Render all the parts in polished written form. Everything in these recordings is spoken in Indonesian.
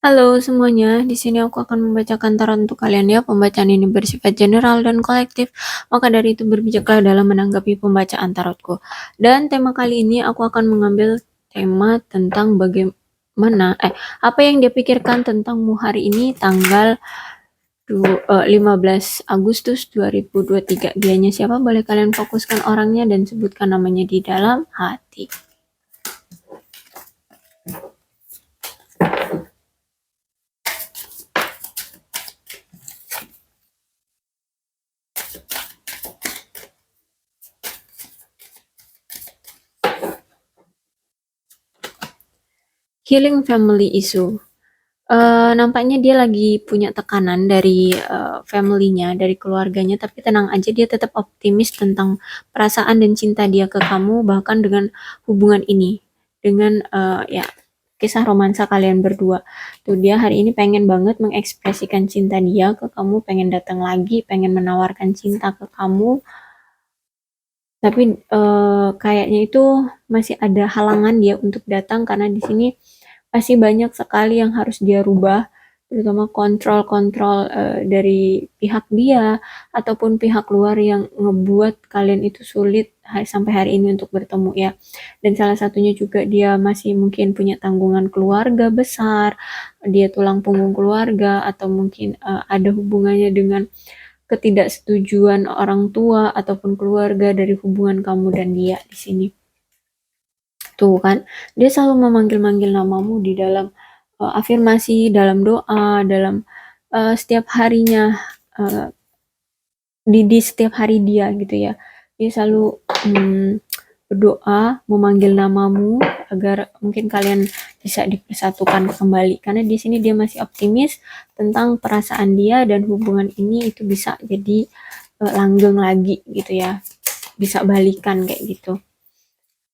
Halo semuanya, di sini aku akan membacakan tarot untuk kalian ya. Pembacaan ini bersifat general dan kolektif, maka dari itu berbijaklah dalam menanggapi pembacaan tarotku. Dan tema kali ini aku akan mengambil tema tentang bagaimana, apa yang dia pikirkan tentangmu hari ini tanggal 15 Agustus 2023. Dianya siapa? Boleh kalian fokuskan orangnya dan sebutkan namanya di dalam hati. Healing family issue. Nampaknya dia lagi punya tekanan dari family-nya, dari keluarganya, tapi tenang aja, dia tetap optimis tentang perasaan dan cinta dia ke kamu, bahkan dengan hubungan ini, dengan ya kisah romansa kalian berdua. Tuh dia hari ini pengen banget mengekspresikan cinta dia ke kamu, pengen datang lagi, pengen menawarkan cinta ke kamu, tapi kayaknya itu masih ada halangan dia untuk datang karena di sini masih banyak sekali yang harus dia rubah, terutama kontrol-kontrol dari pihak dia ataupun pihak luar yang ngebuat kalian itu sulit sampai hari ini untuk bertemu ya. Dan salah satunya juga dia masih mungkin punya tanggungan keluarga besar, dia tulang punggung keluarga, atau mungkin ada hubungannya dengan ketidaksetujuan orang tua ataupun keluarga dari hubungan kamu dan dia di sini. Tuh kan, dia selalu memanggil-manggil namamu di dalam afirmasi, dalam doa, dalam setiap harinya, uh, di setiap hari dia gitu ya. Dia selalu berdoa, memanggil namamu agar mungkin kalian bisa dipersatukan kembali. Karena di sini dia masih optimis tentang perasaan dia dan hubungan ini itu bisa jadi langgeng lagi gitu ya. Bisa balikan kayak gitu.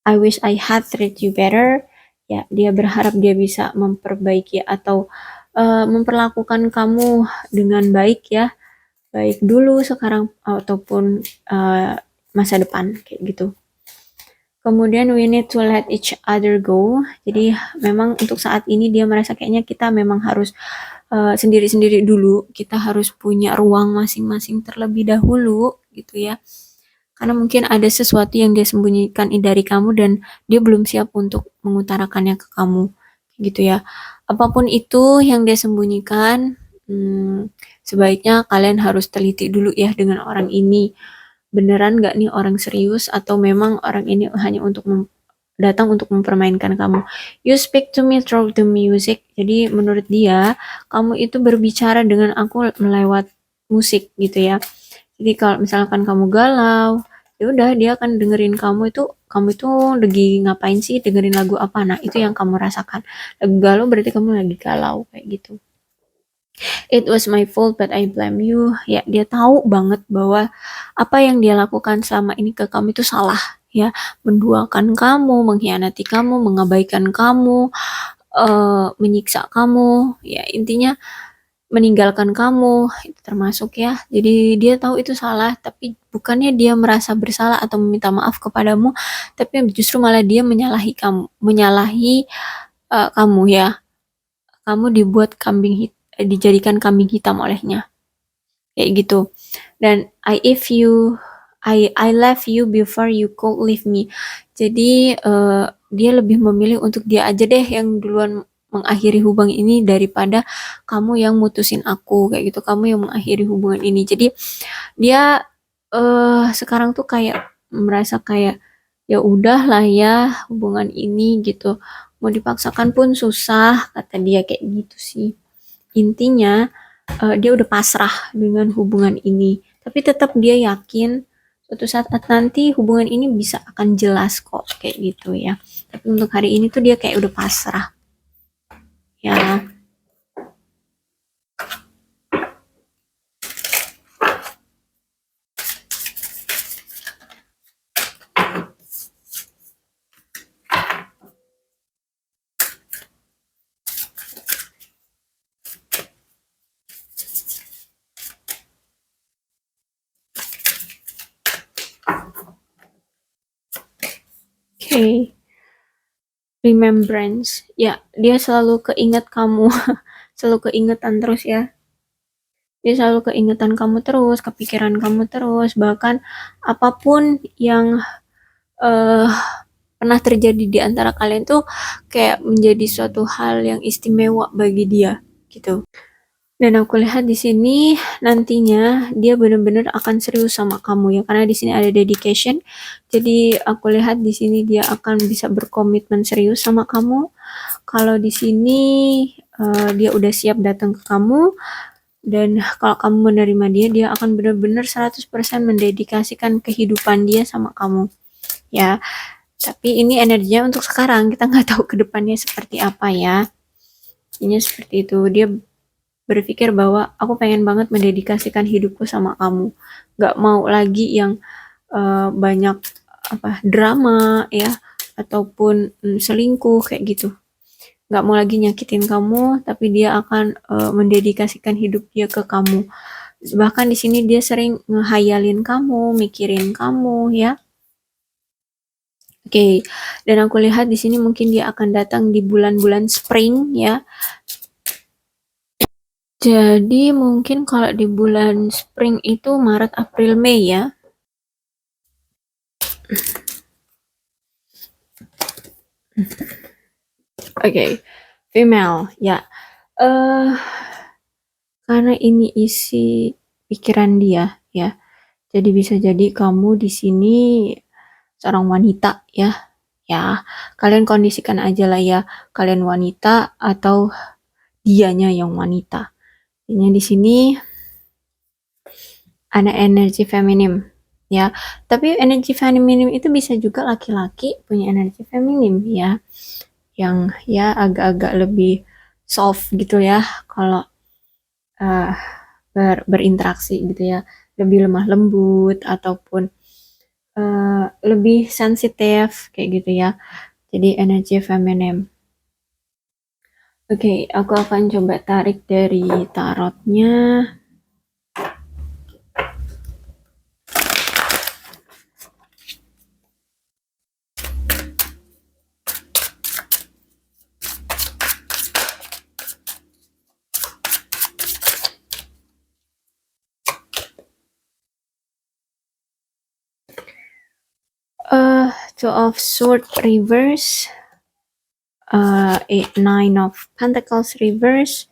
I wish I had treat you better. Ya, dia berharap dia bisa memperbaiki atau memperlakukan kamu dengan baik ya, baik dulu, sekarang ataupun masa depan kayak gitu. Kemudian we need to let each other go. Jadi memang untuk saat ini dia merasa kayaknya kita memang harus sendiri-sendiri dulu. Kita harus punya ruang masing-masing terlebih dahulu gitu ya. Karena mungkin ada sesuatu yang dia sembunyikan dari kamu dan dia belum siap untuk mengutarakannya ke kamu gitu ya. Apapun itu yang dia sembunyikan, sebaiknya kalian harus teliti dulu ya dengan orang ini. Beneran nggak nih orang serius atau memang orang ini hanya untuk datang untuk mempermainkan kamu. You speak to me through the music. Jadi menurut dia, kamu itu berbicara dengan aku melewat musik gitu ya. Jadi kalau misalkan kamu galau, ya udah dia akan dengerin kamu itu lagi ngapain sih, dengerin lagu apa. Nah, itu yang kamu rasakan. Lagu galau berarti kamu lagi galau kayak gitu. It was my fault but I blame you. Ya, dia tahu banget bahwa apa yang dia lakukan selama ini ke kamu itu salah ya, menduakan kamu, mengkhianati kamu, mengabaikan kamu, menyiksa kamu, ya intinya meninggalkan kamu itu termasuk ya. Jadi dia tahu itu salah, tapi bukannya dia merasa bersalah atau meminta maaf kepadamu, tapi justru malah dia menyalahi kamu ya. Kamu dibuat dijadikan kambing hitam olehnya kayak gitu. Dan I left you before you could leave me. Jadi dia lebih memilih untuk dia aja deh yang duluan mengakhiri hubungan ini daripada kamu yang mutusin aku kayak gitu, kamu yang mengakhiri hubungan ini. Jadi dia sekarang tuh kayak merasa kayak ya udahlah ya hubungan ini gitu, mau dipaksakan pun susah kata dia kayak gitu sih. Intinya dia udah pasrah dengan hubungan ini, tapi tetap dia yakin suatu saat nanti hubungan ini bisa akan jelas kok kayak gitu ya. Tapi untuk hari ini tuh dia kayak udah pasrah ya. Oke, remembrance. Ya, dia selalu keinget kamu, selalu keingetan terus ya. Dia selalu keingetan kamu terus, kepikiran kamu terus, bahkan apapun yang eh, pernah terjadi di antara kalian tuh kayak menjadi suatu hal yang istimewa bagi dia gitu. Dan aku lihat di sini nantinya dia benar-benar akan serius sama kamu ya, karena di sini ada dedication. Jadi aku lihat di sini dia akan bisa berkomitmen serius sama kamu. Kalau di sini dia udah siap datang ke kamu, dan kalau kamu menerima dia, dia akan benar-benar 100% mendedikasikan kehidupan dia sama kamu. Ya, tapi ini energinya untuk sekarang, kita nggak tahu ke depannya seperti apa ya. Ini seperti itu, dia berpikir bahwa aku pengen banget mendedikasikan hidupku sama kamu. Nggak mau lagi yang banyak drama ya, ataupun selingkuh kayak gitu. Nggak mau lagi nyakitin kamu, tapi dia akan mendedikasikan hidup dia ke kamu. Bahkan di sini dia sering ngehayalin kamu, mikirin kamu ya. Oke, dan aku lihat di sini mungkin dia akan datang di bulan-bulan spring ya. Jadi mungkin kalau di bulan spring itu Maret, April, Mei ya. Oke, female ya. Karena ini isi pikiran dia ya. Jadi bisa jadi kamu di sini seorang wanita ya. Ya, kalian kondisikan aja lah ya, kalian wanita atau dianya yang wanita. Ini di sini ada energi feminim ya. Tapi energi feminim itu bisa juga laki-laki punya energi feminim ya. Yang ya agak-agak lebih soft gitu ya kalau berinteraksi gitu ya. Lebih lemah lembut ataupun lebih sensitif kayak gitu ya. Jadi energi feminim. Oke, aku akan coba tarik dari tarotnya. Two of Swords reverse, Nine of Pentacles reverse,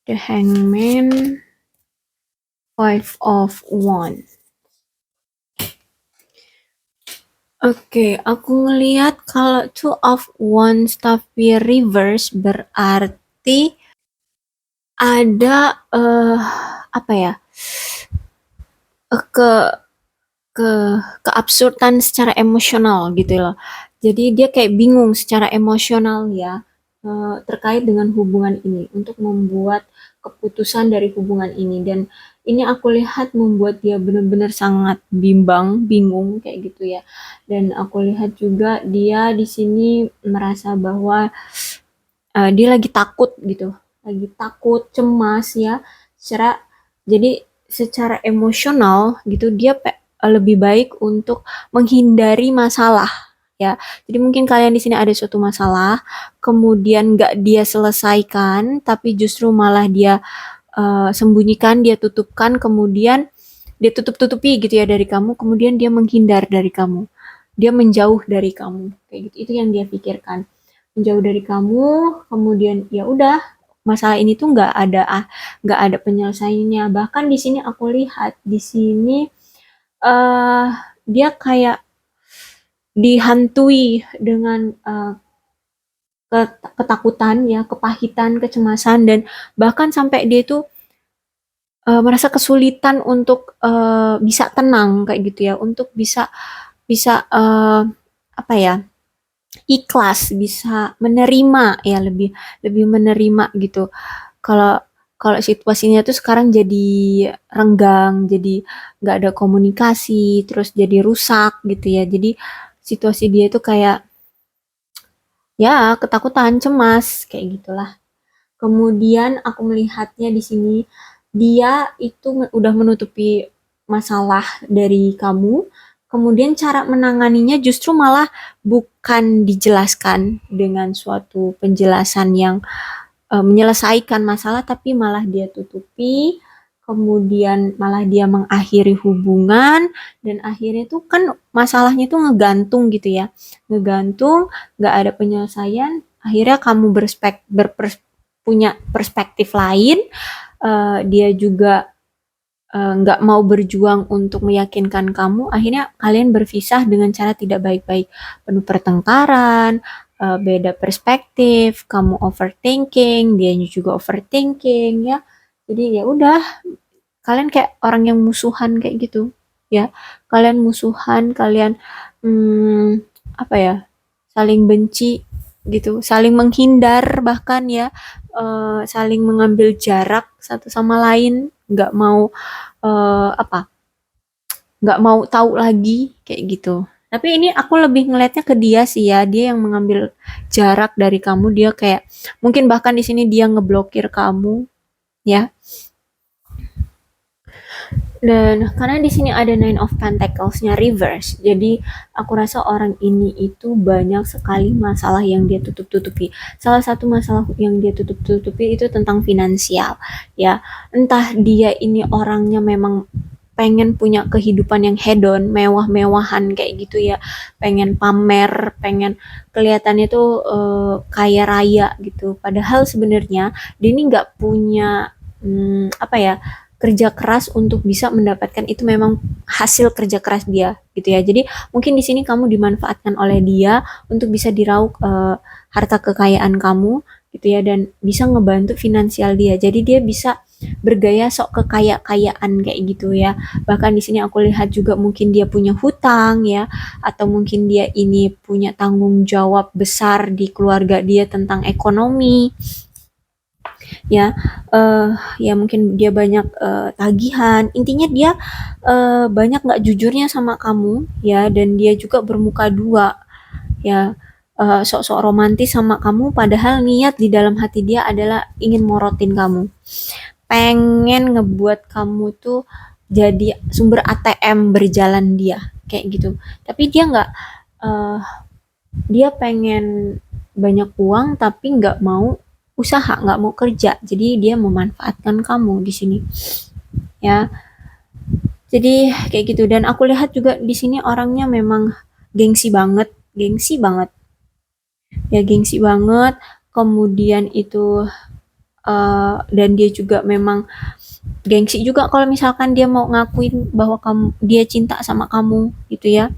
the Hangman, Five of Wands. Oke, aku ngelihat kalau Two of Wands tapi reverse berarti ada apa ya, ke keabsurdan secara emosional gitu loh. Jadi dia kayak bingung secara emosional ya, terkait dengan hubungan ini, untuk membuat keputusan dari hubungan ini. Dan ini aku lihat membuat dia benar-benar sangat bimbang, bingung kayak gitu ya. Dan aku lihat juga dia di sini merasa bahwa dia lagi takut gitu, lagi takut, cemas ya. Secara emosional gitu dia lebih baik untuk menghindari masalah ya. Jadi mungkin kalian di sini ada suatu masalah, kemudian nggak dia selesaikan, tapi justru malah dia sembunyikan, dia tutupkan, kemudian dia tutup-tutupi gitu ya dari kamu, kemudian dia menghindar dari kamu, dia menjauh dari kamu kayak gitu. Itu yang dia pikirkan, menjauh dari kamu, kemudian ya udah, masalah ini tuh nggak ada penyelesaiannya. Bahkan di sini aku lihat di sini uh, dia kayak dihantui dengan ketakutan ya, kepahitan, kecemasan, dan bahkan sampai dia itu merasa kesulitan untuk bisa tenang kayak gitu ya, untuk bisa bisa apa ya, ikhlas, bisa menerima ya, lebih lebih menerima gitu. Kalau kalau situasinya tuh sekarang jadi renggang, jadi nggak ada komunikasi, terus jadi rusak gitu ya. Jadi situasi dia itu kayak ya ketakutan, cemas, kayak gitulah. Kemudian aku melihatnya di sini dia itu udah menutupi masalah dari kamu, kemudian cara menanganinya justru malah bukan dijelaskan dengan suatu penjelasan yang menyelesaikan masalah, tapi malah dia tutupi, kemudian malah dia mengakhiri hubungan, dan akhirnya tuh kan masalahnya tuh ngegantung gitu ya, ngegantung, nggak ada penyelesaian, akhirnya kamu punya perspektif lain, dia juga nggak mau berjuang untuk meyakinkan kamu, akhirnya kalian berpisah dengan cara tidak baik-baik, penuh pertengkaran, beda perspektif, kamu overthinking, dia juga overthinking ya. Jadi ya udah, kalian kayak orang yang musuhan kayak gitu ya. Kalian musuhan, kalian hmm, apa ya? Saling benci gitu, saling menghindar bahkan ya, saling mengambil jarak satu sama lain, nggak mau apa, nggak mau tahu lagi kayak gitu. Tapi ini aku lebih ngelihatnya ke dia sih ya, dia yang mengambil jarak dari kamu, dia kayak mungkin bahkan di sini dia ngeblokir kamu ya. Dan karena di sini ada Nine of Pentacles-nya reverse, jadi aku rasa orang ini itu banyak sekali masalah yang dia tutup-tutupi. Salah satu masalah yang dia tutup-tutupi itu tentang finansial, ya. Entah dia ini orangnya memang pengen punya kehidupan yang hedon, mewah-mewahan kayak gitu ya, pengen pamer, pengen kelihatannya tuh kaya raya gitu. Padahal sebenarnya dia ini nggak punya apa ya, kerja keras untuk bisa mendapatkan itu, memang hasil kerja keras dia gitu ya. Jadi mungkin di sini kamu dimanfaatkan oleh dia untuk bisa diraup harta kekayaan kamu gitu ya, dan bisa ngebantu finansial dia. Jadi dia bisa bergaya sok kekaya-kayaan kayak gitu ya. Bahkan di sini aku lihat juga mungkin dia punya hutang ya, atau mungkin dia ini punya tanggung jawab besar di keluarga dia tentang ekonomi ya. Ya mungkin dia banyak tagihan, intinya dia banyak nggak jujurnya sama kamu ya, dan dia juga bermuka dua ya, sok-sok romantis sama kamu, padahal niat di dalam hati dia adalah ingin morotin kamu, pengen ngebuat kamu tuh jadi sumber ATM berjalan dia kayak gitu. Tapi dia nggak, eh, dia pengen banyak uang tapi nggak mau usaha, nggak mau kerja, jadi dia memanfaatkan kamu di sini ya. Jadi kayak gitu, dan aku lihat juga di sini orangnya memang gengsi banget, gengsi banget ya, gengsi banget. Kemudian itu dan dia juga memang gengsi juga kalau misalkan dia mau ngakuin bahwa dia cinta sama kamu gitu ya.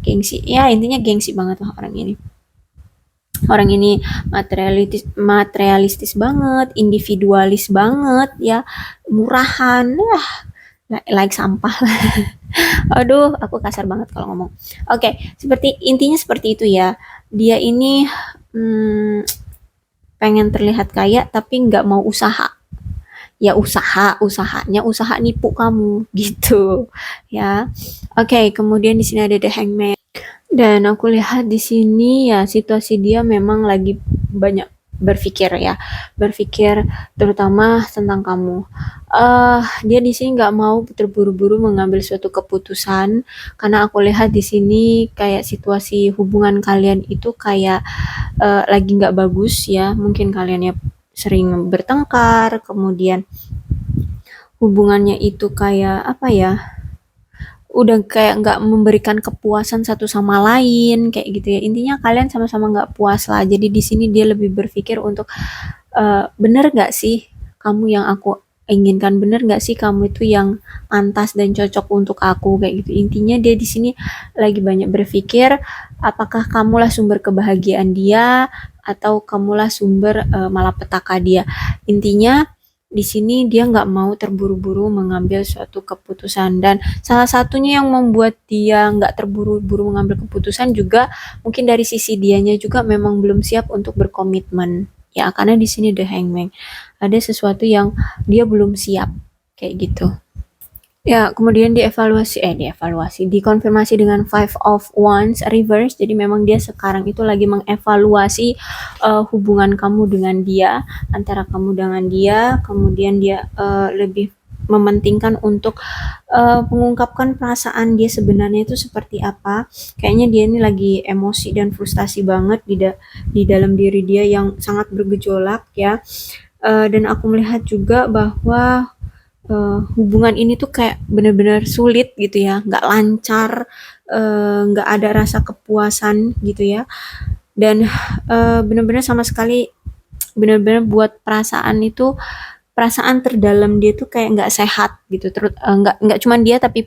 Gengsi ya, intinya gengsi banget lah orang ini. Orang ini materialistis banget, individualis banget ya, murahan, like sampah. Aduh, aku kasar banget kalau ngomong. Oke, seperti intinya seperti itu ya. Dia ini hmm, pengen terlihat kaya tapi nggak mau usaha. Ya usahanya usaha nipu kamu gitu ya. Oke, kemudian di sini ada The Hangman. Dan aku lihat di sini ya, situasi dia memang lagi banyak berpikir ya, berpikir terutama tentang kamu. Dia di sini nggak mau terburu-buru mengambil suatu keputusan, karena aku lihat di sini kayak situasi hubungan kalian itu kayak lagi nggak bagus ya. Mungkin kalian ya sering bertengkar, kemudian hubungannya itu kayak apa ya, udah kayak nggak memberikan kepuasan satu sama lain kayak gitu ya. Intinya kalian sama-sama nggak puas lah. Jadi di sini dia lebih berpikir untuk bener nggak sih kamu yang aku inginkan, bener nggak sih kamu itu yang pantas dan cocok untuk aku kayak gitu. Intinya dia di sini lagi banyak berpikir, apakah kamulah sumber kebahagiaan dia atau kamulah sumber malapetaka dia. Intinya di sini dia nggak mau terburu-buru mengambil suatu keputusan, dan salah satunya yang membuat dia nggak terburu-buru mengambil keputusan juga mungkin dari sisi dianya juga memang belum siap untuk berkomitmen ya, karena di sini The Hangman ada sesuatu yang dia belum siap kayak gitu. Ya, kemudian dikonfirmasi dengan Five of Wands reverse. Jadi memang dia sekarang itu lagi mengevaluasi hubungan kamu dengan dia, antara kamu dengan dia. Kemudian dia lebih mementingkan untuk mengungkapkan perasaan dia sebenarnya itu seperti apa. Kayaknya dia ini lagi emosi dan frustasi banget di dalam diri dia yang sangat bergejolak ya. Dan aku melihat juga bahwa hubungan ini tuh kayak bener-bener sulit gitu ya, nggak lancar, nggak ada rasa kepuasan gitu ya. Dan bener-bener sama sekali bener-bener buat perasaan terdalam dia tuh kayak nggak sehat gitu. Terus nggak cuman dia tapi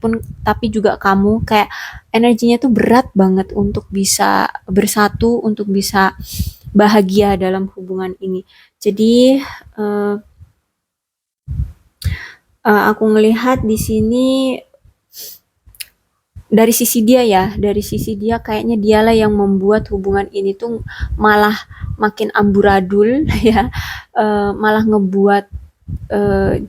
juga kamu kayak energinya tuh berat banget untuk bisa bersatu, untuk bisa bahagia dalam hubungan ini. Jadi eh, aku ngelihat di sini dari sisi dia kayaknya dialah yang membuat hubungan ini tuh malah makin amburadul ya, malah ngebuat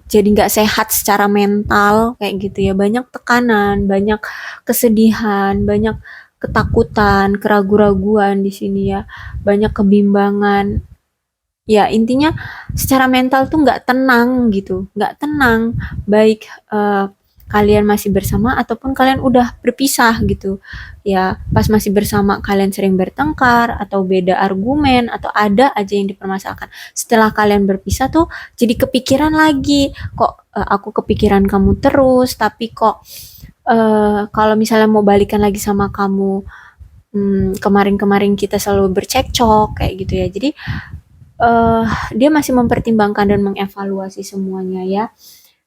jadi nggak sehat secara mental kayak gitu ya, banyak tekanan, banyak kesedihan, banyak ketakutan, keraguan-raguan di sini ya, banyak kebimbangan. Ya intinya secara mental tuh nggak tenang gitu, nggak tenang, baik kalian masih bersama ataupun kalian udah berpisah gitu. Ya pas masih bersama kalian sering bertengkar atau beda argumen atau ada aja yang dipermasalahkan. Setelah kalian berpisah tuh jadi kepikiran lagi, kok aku kepikiran kamu terus, tapi kok kalau misalnya mau balikan lagi sama kamu, kemarin-kemarin kita selalu bercekcok kayak gitu ya. Jadi eh dia masih mempertimbangkan dan mengevaluasi semuanya ya.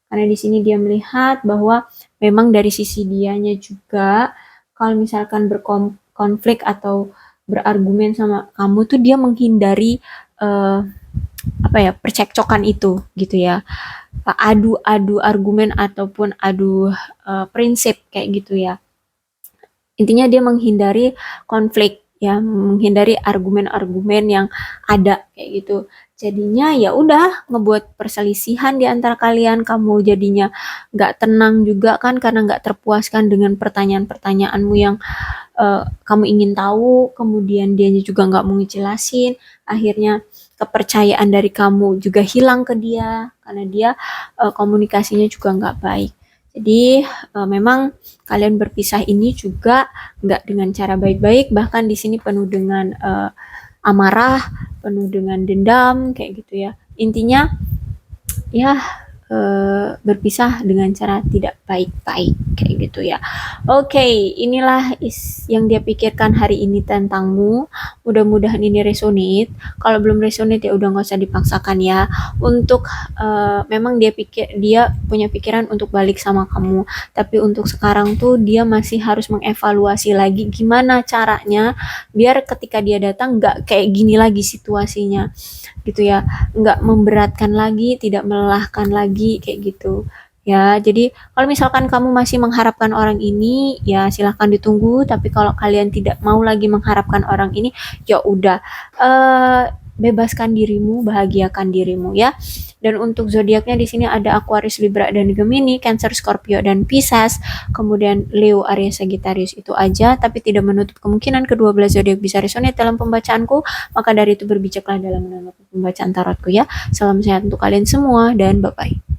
Karena di sini dia melihat bahwa memang dari sisi dianya juga kalau misalkan berkonflik atau berargumen sama kamu tuh dia menghindari eh, apa ya percekcokan itu gitu ya. Adu-adu argumen ataupun adu prinsip kayak gitu ya. Intinya dia menghindari konflik ya, menghindari argumen-argumen yang ada kayak gitu. Jadinya ya udah ngebuat perselisihan di antara kalian, kamu jadinya nggak tenang juga kan karena nggak terpuaskan dengan pertanyaan-pertanyaanmu yang kamu ingin tahu, kemudian dianya juga nggak mau ngejelasin, akhirnya kepercayaan dari kamu juga hilang ke dia karena dia komunikasinya juga nggak baik. Jadi memang kalian berpisah ini juga nggak dengan cara baik-baik, bahkan di sini penuh dengan amarah, penuh dengan dendam, kayak gitu ya. Intinya ya berpisah dengan cara tidak baik-baik kayak gitu ya. Oke, inilah yang dia pikirkan hari ini tentangmu. Mudah-mudahan ini resonate. Kalau belum resonate ya udah nggak usah dipaksakan ya. Untuk memang dia punya pikiran untuk balik sama kamu, tapi untuk sekarang tuh dia masih harus mengevaluasi lagi gimana caranya biar ketika dia datang nggak kayak gini lagi situasinya gitu ya, nggak memberatkan lagi, tidak melelahkan lagi kayak gitu. Ya, jadi kalau misalkan kamu masih mengharapkan orang ini, ya silahkan ditunggu. Tapi kalau kalian tidak mau lagi mengharapkan orang ini, ya udah, bebaskan dirimu, bahagiakan dirimu ya. Dan untuk zodiaknya di sini ada Aquarius, Libra, dan Gemini, Cancer, Scorpio, dan Pisces. Kemudian Leo, Aries, Sagittarius itu aja, tapi tidak menutup kemungkinan kedua belah zodiak bisa resonate dalam pembacaanku. Maka dari itu berbijaklah dalam menanggapi pembacaan tarotku ya. Salam sehat untuk kalian semua dan bye-bye.